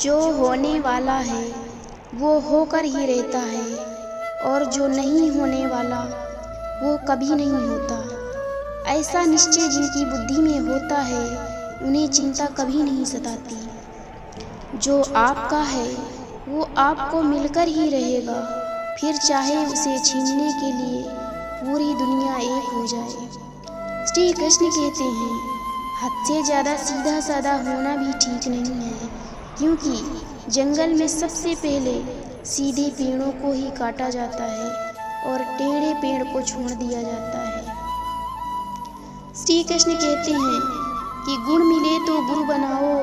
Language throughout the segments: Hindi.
जो होने वाला है वो होकर ही रहता है, और जो नहीं होने वाला वो कभी नहीं होता। ऐसा निश्चय जिनकी बुद्धि में होता है उन्हें चिंता कभी नहीं सताती। जो आपका है वो आपको मिलकर ही रहेगा, फिर चाहे उसे छीनने के लिए पूरी दुनिया एक हो जाए। श्री कृष्ण कहते हैं, हद से ज़्यादा सीधा साधा होना भी ठीक नहीं है, क्योंकि जंगल में सबसे पहले सीधे पेड़ों को ही काटा जाता है और टेढ़े पेड़ को छोड़ दिया जाता है। श्री कृष्ण कहते हैं कि गुण मिले तो गुरु बनाओ,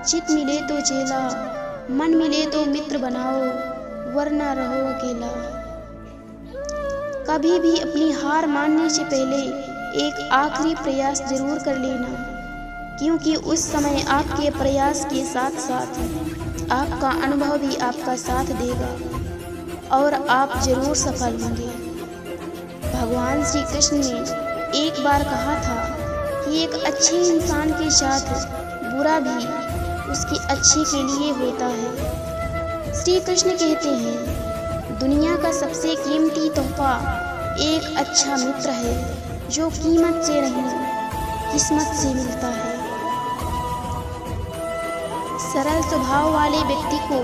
चित मिले तो चेला, मन मिले तो मित्र बनाओ, वरना रहो अकेला। कभी भी अपनी हार मानने से पहले एक आखिरी प्रयास जरूर कर लेना, क्योंकि उस समय आपके प्रयास के साथ साथ आपका अनुभव भी आपका साथ देगा और आप जरूर सफल होंगे। भगवान श्री कृष्ण ने एक बार कहा था कि एक अच्छे इंसान के साथ बुरा भी उसके अच्छे के लिए होता है। श्री कृष्ण कहते हैं, दुनिया का सबसे कीमती तोहफा एक अच्छा मित्र है, जो कीमत से नहीं किस्मत से मिलता है। सरल स्वभाव वाले व्यक्ति को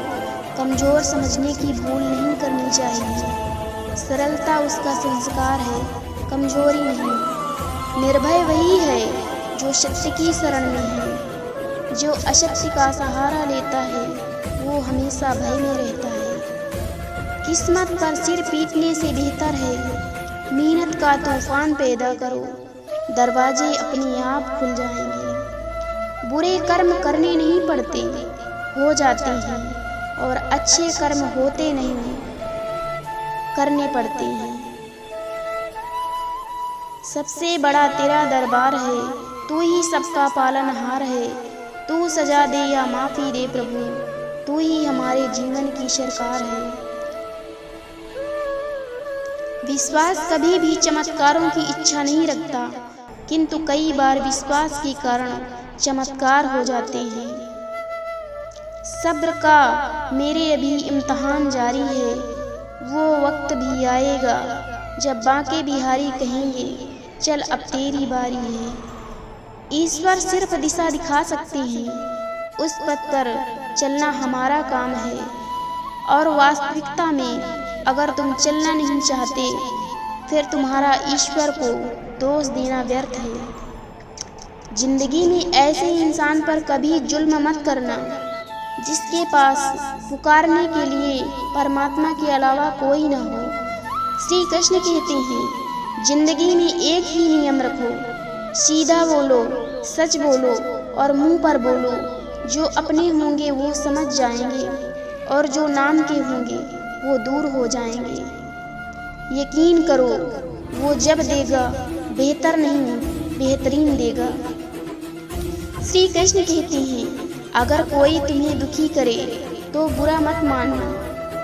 कमजोर समझने की भूल नहीं करनी चाहिए। सरलता उसका संस्कार है, कमजोरी नहीं। निर्भय वही है जो सत्य की शरण में है। जो असत्य का सहारा लेता है वो हमेशा भय में रहता है। किस्मत पर सिर पीटने से बेहतर है मेहनत का तूफान पैदा करो, दरवाजे अपने आप खुल जाएंगे। बुरे कर्म करने नहीं पड़ते, हो जाते हैं, और अच्छे कर्म होते नहीं, करने पड़ते हैं। सबसे बड़ा तेरा दरबार है, तू ही सबका पालनहार है। तू सजा दे या माफ़ी दे प्रभु, तू ही हमारे जीवन की सरकार है। विश्वास कभी भी चमत्कारों की इच्छा नहीं रखता, किंतु कई बार विश्वास के कारण चमत्कार हो जाते हैं। सब्र का मेरे अभी इम्तहान जारी है, वो वक्त भी आएगा जब बांके बिहारी कहेंगे, चल अब तेरी बारी है। ईश्वर सिर्फ दिशा दिखा सकते हैं, उस पथ पर चलना हमारा काम है। और वास्तविकता में अगर तुम चलना नहीं चाहते, फिर तुम्हारा ईश्वर को दोष देना व्यर्थ है। जिंदगी में ऐसे इंसान पर कभी जुल्म मत करना जिसके पास पुकारने के लिए परमात्मा के अलावा कोई न हो। श्री कृष्ण कहते हैं, जिंदगी में एक ही नियम रखो, सीधा बोलो, सच बोलो और मुंह पर बोलो। जो अपने होंगे वो समझ जाएंगे, और जो नाम के होंगे वो दूर हो जाएंगे। यकीन करो, वो जब देगा बेहतर नहीं बेहतरीन देगा। श्री कृष्ण कहते हैं, अगर कोई तुम्हें दुखी करे तो बुरा मत मानना,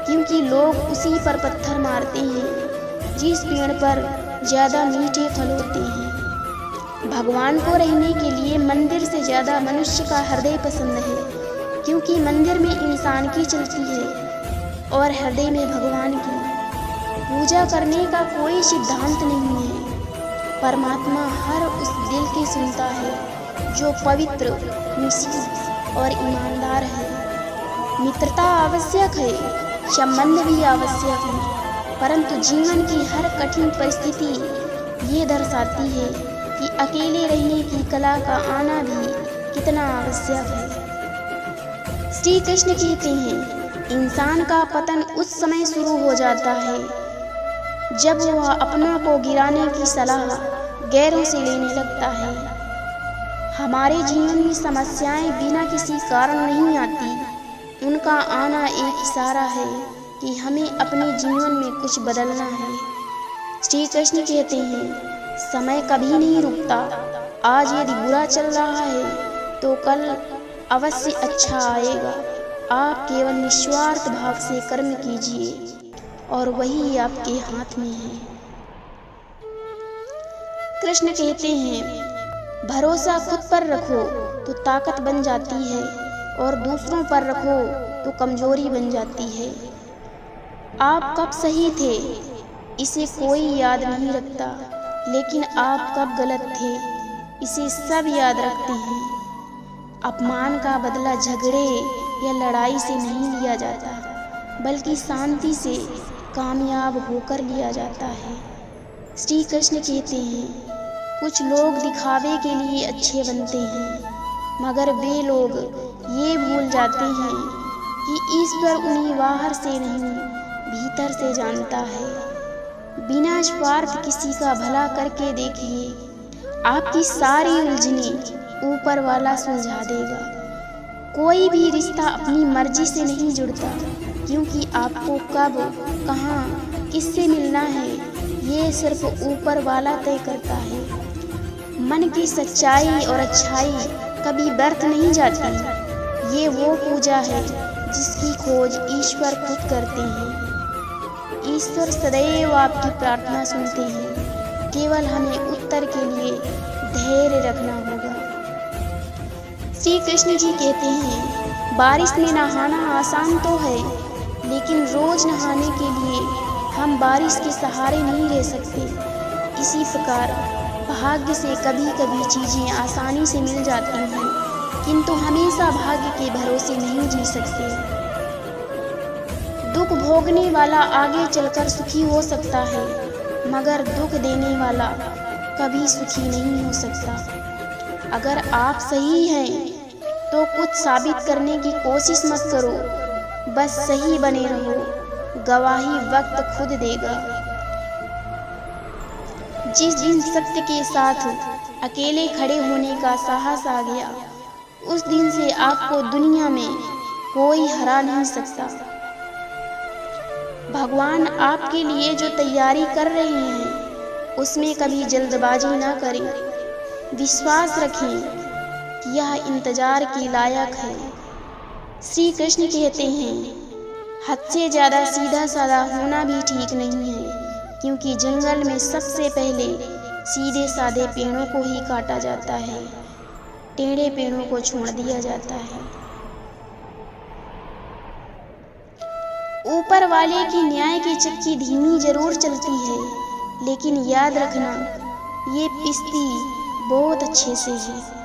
क्योंकि लोग उसी पर पत्थर मारते हैं जिस पेड़ पर ज़्यादा मीठे फल होते हैं। भगवान को रहने के लिए मंदिर से ज़्यादा मनुष्य का हृदय पसंद है, क्योंकि मंदिर में इंसान की चलती है और हृदय में भगवान की। पूजा करने का कोई सिद्धांत नहीं है, परमात्मा हर उस दिल की सुनता है जो पवित्र, निष्ठुर और ईमानदार है। मित्रता आवश्यक है, संबंध भी आवश्यक है, परंतु जीवन की हर कठिन परिस्थिति ये दर्शाती है कि अकेले रहने की कला का आना भी कितना आवश्यक है। श्री कृष्ण कहते हैं, इंसान का पतन उस समय शुरू हो जाता है जब वह अपना को गिराने की सलाह गैरों से लेने लगता है। हमारे जीवन में समस्याएं बिना किसी कारण नहीं आती, उनका आना एक इशारा है कि हमें अपने जीवन में कुछ बदलना है। श्री कृष्ण कहते हैं, समय कभी नहीं रुकता। आज यदि बुरा चल रहा है तो कल अवश्य अच्छा आएगा। आप केवल निस्वार्थ भाव से कर्म कीजिए और वही आपके हाथ में है। कृष्ण कहते हैं, भरोसा खुद पर रखो तो ताकत बन जाती है, और दूसरों पर रखो तो कमजोरी बन जाती है। आप कब सही थे इसे कोई याद नहीं रखता, लेकिन आप कब गलत थे इसे सब याद रखते हैं। अपमान का बदला झगड़े या लड़ाई से नहीं लिया जाता, बल्कि शांति से कामयाब होकर लिया जाता है। श्री कृष्ण कहते हैं, कुछ लोग दिखावे के लिए अच्छे बनते हैं, मगर वे लोग ये भूल जाते हैं कि ईश्वर उन्हें बाहर से नहीं भीतर से जानता है। बिना स्वार्थ किसी का भला करके देखिए, आपकी सारी उलझनें ऊपर वाला सुलझा देगा। कोई भी रिश्ता अपनी मर्जी से नहीं जुड़ता, क्योंकि आपको कब कहाँ किससे मिलना है ये सिर्फ ऊपर वाला तय करता है। मन की सच्चाई और अच्छाई कभी व्यर्थ नहीं जाती। ये वो पूजा है जिसकी खोज ईश्वर खुद करते हैं। ईश्वर सदैव आपकी प्रार्थना सुनते हैं, केवल हमें उत्तर के लिए धैर्य रखना होगा। श्री कृष्ण जी कहते हैं, बारिश में नहाना आसान तो है, लेकिन रोज नहाने के लिए हम बारिश के सहारे नहीं रह सकते। इसी प्रकार भाग्य से कभी कभी चीज़ें आसानी से मिल जाती हैं, किंतु हमेशा भाग्य के भरोसे नहीं जी सकते। दुख भोगने वाला आगे चलकर सुखी हो सकता है, मगर दुख देने वाला कभी सुखी नहीं हो सकता। अगर आप सही हैं तो कुछ साबित करने की कोशिश मत करो, बस सही बने रहो, गवाही वक्त खुद देगा। जिस दिन सत्य के साथ अकेले खड़े होने का साहस आ गया, उस दिन से आपको दुनिया में कोई हरा नहीं सकता। भगवान आपके लिए जो तैयारी कर रहे हैं उसमें कभी जल्दबाजी ना करें। विश्वास रखें कि यह इंतजार के लायक है। श्री कृष्ण कहते हैं, हद से ज़्यादा सीधा साधा होना भी ठीक नहीं है, क्योंकि जंगल में सबसे पहले सीधे साधे पेड़ों को ही काटा जाता है, टेढ़े पेड़ों को छोड़ दिया जाता है। ऊपर वाले की न्याय की चक्की धीमी जरूर चलती है, लेकिन याद रखना ये पिसती बहुत अच्छे से है।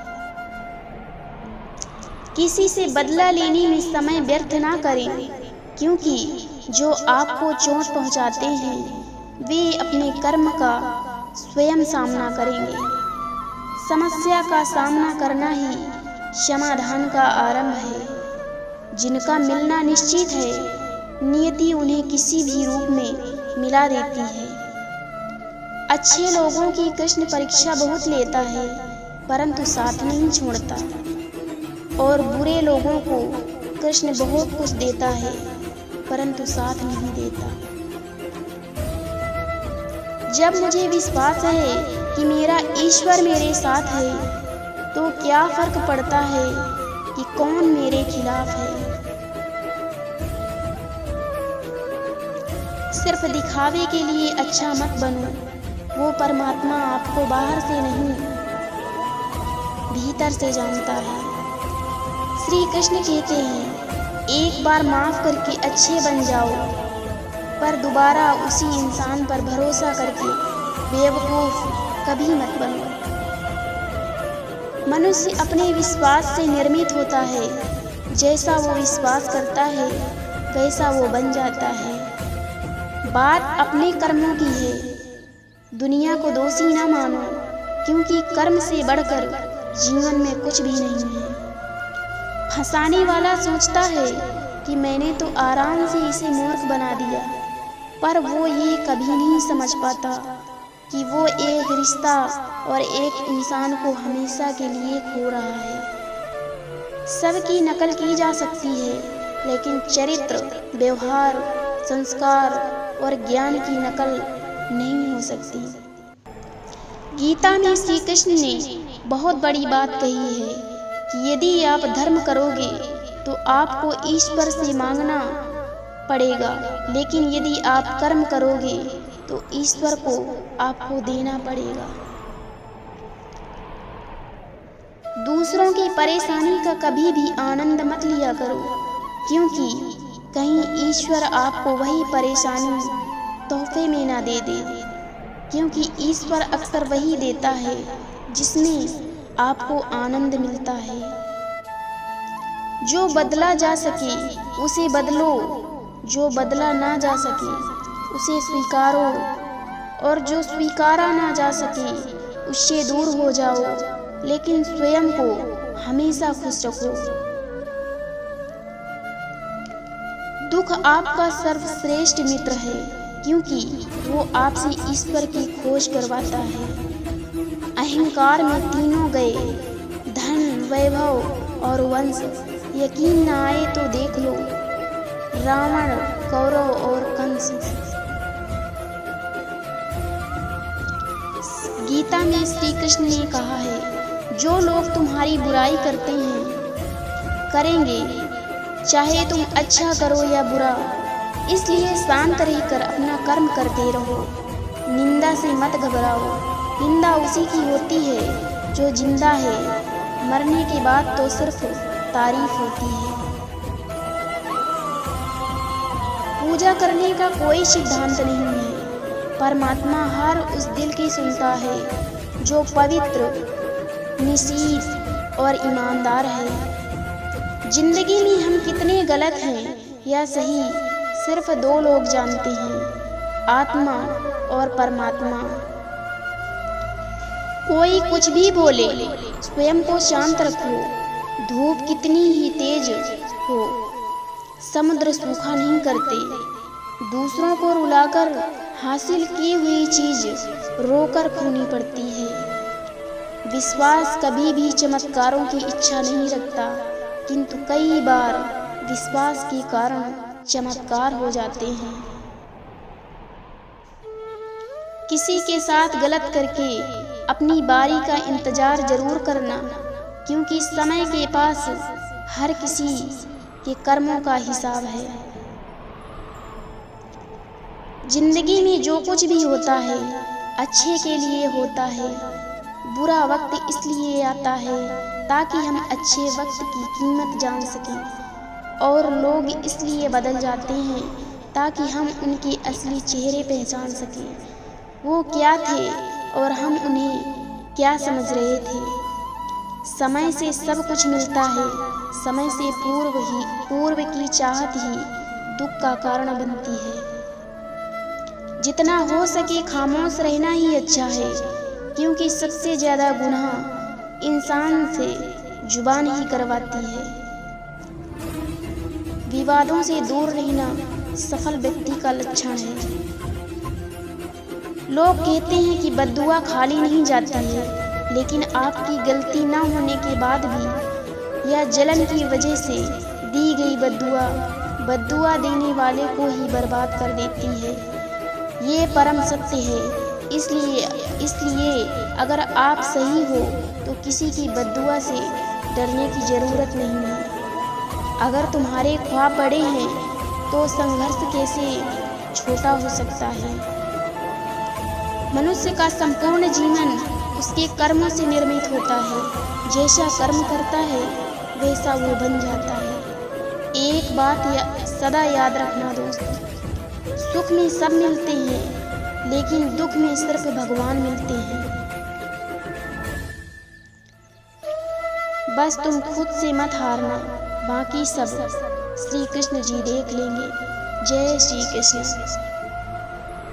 किसी से बदला लेने में समय व्यर्थ ना करें, क्योंकि जो आपको चोट पहुंचाते हैं वे अपने कर्म का स्वयं सामना करेंगे। समस्या का सामना करना ही समाधान का आरंभ है। जिनका मिलना निश्चित है, नियति उन्हें किसी भी रूप में मिला देती है। अच्छे लोगों की कृष्ण परीक्षा बहुत लेता है, परंतु साथ नहीं छोड़ता, और बुरे लोगों को कृष्ण बहुत कुछ देता है, परंतु साथ नहीं देता। जब मुझे विश्वास है कि मेरा ईश्वर मेरे साथ है, तो क्या फर्क पड़ता है कि कौन मेरे खिलाफ है। सिर्फ दिखावे के लिए अच्छा मत बनो, वो परमात्मा आपको बाहर से नहीं भीतर से जानता है। श्री कृष्ण कहते हैं, एक बार माफ करके अच्छे बन जाओ, पर दोबारा उसी इंसान पर भरोसा करके बेवकूफ़ कभी मत बनो। मनुष्य अपने विश्वास से निर्मित होता है, जैसा वो विश्वास करता है वैसा वो बन जाता है। बात अपने कर्मों की है, दुनिया को दोषी ना मानो, क्योंकि कर्म से बढ़कर जीवन में कुछ भी नहीं है। फंसाने वाला सोचता है कि मैंने तो आराम से इसे मूर्ख बना दिया, पर वो ये कभी नहीं समझ पाता कि वो एक रिश्ता और एक इंसान को हमेशा के लिए खो रहा है। सबकी नकल की जा सकती है, लेकिन चरित्र, व्यवहार, संस्कार और ज्ञान की नकल नहीं हो सकती। गीता में श्री कृष्ण ने बहुत बड़ी बात कही है कि यदि आप धर्म करोगे तो आपको ईश्वर से मांगना पड़ेगा, लेकिन यदि आप कर्म करोगे तो ईश्वर को आपको देना पड़ेगा। दूसरों की परेशानी का कभी भी आनंद मत लिया करो, क्योंकि कहीं ईश्वर आपको वही परेशानी तोहफे में ना दे दे, क्योंकि ईश्वर अक्सर वही देता है जिसमें आपको आनंद मिलता है। जो बदला जा सके उसे बदलो, जो बदला ना जा सके उसे स्वीकारो, और जो स्वीकारा ना जा सके उससे दूर हो जाओ, लेकिन स्वयं को हमेशा खुश रखो। दुख आपका सर्वश्रेष्ठ मित्र है, क्योंकि वो आपसे ईश्वर की खोज करवाता है। अहंकार में तीनों गए, धन, वैभव और वंश। यकीन न आए तो देख लो रावण, कौरव और कंस। गीता में श्री कृष्ण ने कहा है, जो लोग तुम्हारी बुराई करते हैं करेंगे, चाहे तुम अच्छा करो या बुरा, इसलिए शांत रहकर अपना कर्म करते रहो। निंदा से मत घबराओ, निंदा उसी की होती है जो जिंदा है, मरने के बाद तो सिर्फ तारीफ होती है। पूजा करने का कोई सिद्धांत नहीं है, परमात्मा हर उस दिल की सुनता है जो पवित्र, निशीफ और ईमानदार है। जिंदगी में हम कितने गलत हैं या सही सिर्फ दो लोग जानते हैं, आत्मा और परमात्मा। कोई कुछ भी बोले, स्वयं को शांत रखो। धूप कितनी ही तेज हो, समुद्र सूखा नहीं करते। दूसरों को रुलाकर हासिल की हुई चीज रोकर खोनी पड़ती है। विश्वास कभी भी चमत्कारों की इच्छा नहीं रखता, किंतु कई बार विश्वास के कारण चमत्कार हो जाते हैं। किसी के साथ गलत करके अपनी बारी का इंतजार जरूर करना, क्योंकि समय के पास हर किसी के कर्मों का हिसाब है। जिंदगी में जो कुछ भी होता है अच्छे के लिए होता है। बुरा वक्त इसलिए आता है ताकि हम अच्छे वक्त की कीमत जान सकें, और लोग इसलिए बदल जाते हैं ताकि हम उनके असली चेहरे पहचान सकें। वो क्या थे और हम उन्हें क्या समझ रहे थे। समय से सब कुछ मिलता है, समय से पूर्व की चाहत ही दुख का कारण बनती है। जितना हो सके खामोश रहना ही अच्छा है, क्योंकि सबसे ज्यादा गुनाह इंसान से जुबान ही करवाती है। विवादों से दूर रहना सफल व्यक्ति का लक्षण है। लोग कहते हैं कि बद्दुआ खाली नहीं जाती है, लेकिन आपकी गलती न होने के बाद भी या जलन की वजह से दी गई बद्दुआ देने वाले को ही बर्बाद कर देती है। ये परम सत्य है। इसलिए अगर आप सही हो तो किसी की बद्दुआ से डरने की जरूरत नहीं है। अगर तुम्हारे ख्वाब बड़े हैं तो संघर्ष कैसे छोटा हो सकता है। मनुष्य का संपूर्ण जीवन उसके कर्मों से निर्मित होता है। जैसा कर्म करता है वैसा वो बन जाता है। एक बात सदा याद रखना दोस्त, सुख में सब मिलते हैं, लेकिन दुख में सिर्फ भगवान मिलते हैं। बस तुम खुद से मत हारना, बाकी सब श्री कृष्ण जी देख लेंगे। जय श्री कृष्ण।